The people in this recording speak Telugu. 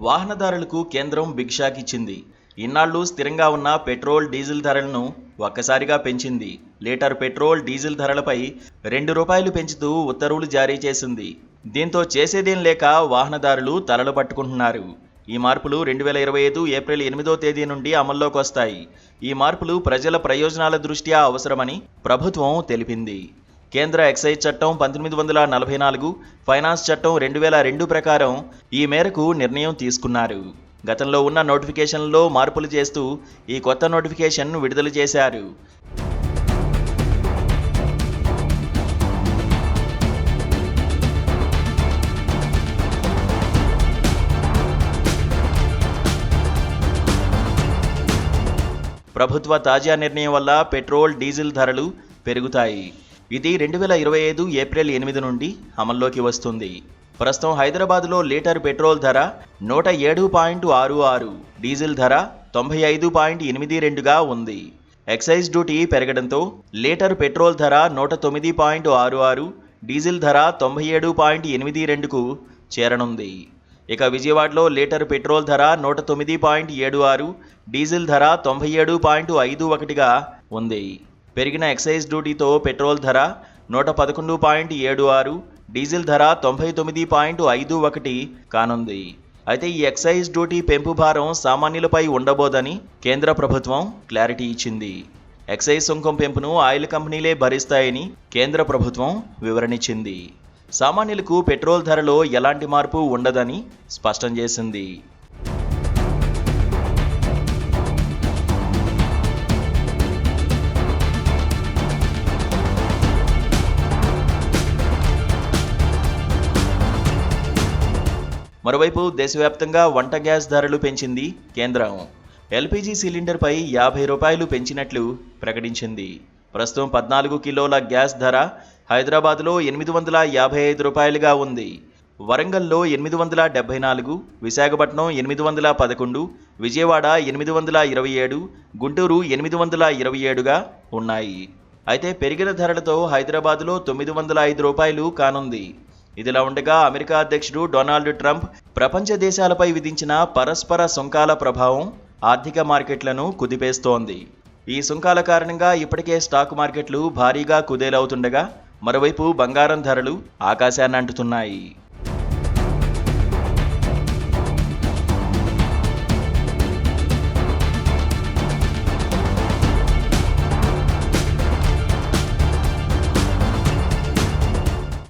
వాహనదారులకు కేంద్రం బిగ్ షాక్ ఇచ్చింది. ఇన్నాళ్లు స్థిరంగా ఉన్న పెట్రోల్, డీజిల్ ధరలను ఒక్కసారిగా పెంచింది. లీటర్ పెట్రోల్, డీజిల్ ధరలపై ₹2 పెంచుతూ ఉత్తర్వులు జారీ చేసింది. దీంతో చేసేదేం లేక వాహనదారులు తలలు పట్టుకుంటున్నారు. ఈ మార్పులు 2025 ఏప్రిల్ 8వ తేదీ నుండి అమల్లోకి వస్తాయి. ఈ మార్పులు ప్రజల ప్రయోజనాల దృష్ట్యా అవసరమని ప్రభుత్వం తెలిపింది. కేంద్ర ఎక్సైజ్ చట్టం 1944, ఫైనాన్స్ చట్టం 2002 ప్రకారం ఈ మేరకు నిర్ణయం తీసుకున్నారు. గతంలో ఉన్న నోటిఫికేషన్లో మార్పులు చేస్తూ ఈ కొత్త నోటిఫికేషన్ విడుదల చేశారు. ప్రభుత్వ తాజా నిర్ణయం వల్ల పెట్రోల్, డీజిల్ ధరలు పెరుగుతాయి. ఇది 2025 ఏప్రిల్ 8 నుండి అమల్లోకి వస్తుంది. ప్రస్తుతం హైదరాబాద్లో లీటర్ పెట్రోల్ ధర 107.66, డీజిల్ ధర 95.82గా ఉంది. ఎక్సైజ్ డ్యూటీ పెరగడంతో లీటర్ పెట్రోల్ ధర 109.66, డీజిల్ ధర 97.82కు చేరనుంది. ఇక విజయవాడలో లీటర్ పెట్రోల్ ధర 109.76, డీజిల్ ధర 97.51గా ఉంది. పెరిగిన ఎక్సైజ్ డ్యూటీతో పెట్రోల్ ధర 111.76, డీజిల్ ధర 99.51 కానుంది. అయితే ఈ ఎక్సైజ్ డ్యూటీ పెంపు భారం సామాన్యులపై ఉండబోదని కేంద్ర ప్రభుత్వం క్లారిటీ ఇచ్చింది. ఎక్సైజ్ సుంకం పెంపును ఆయిల్ కంపెనీలే భరిస్తాయని కేంద్ర ప్రభుత్వం వివరణిచ్చింది. సామాన్యులకు పెట్రోల్ ధరలో ఎలాంటి మార్పు ఉండదని స్పష్టం చేసింది. మరోవైపు దేశవ్యాప్తంగా వంట గ్యాస్ ధరలు పెంచింది కేంద్రం. ఎల్పీజీ సిలిండర్పై ₹50 పెంచినట్లు ప్రకటించింది. ప్రస్తుతం 14 కిలోల గ్యాస్ ధర హైదరాబాద్లో ₹855గా ఉంది. వరంగల్లో 874, విశాఖపట్నం 811, విజయవాడ 827, గుంటూరు 827గా ఉన్నాయి. అయితే పెరిగిన ధరలతో హైదరాబాద్లో ₹905 కానుంది. ఇదిలా ఉండగా అమెరికా అధ్యక్షుడు డొనాల్డ్ ట్రంప్ ప్రపంచ దేశాలపై విధించిన పరస్పర సుంకాల ప్రభావం ఆర్థిక మార్కెట్లను కుదిపేస్తోంది. ఈ సుంకాల కారణంగా ఇప్పటికే స్టాక్ మార్కెట్లు భారీగా కుదేలవుతుండగా మరోవైపు బంగారం ధరలు ఆకాశాన్ని అంటుతున్నాయి.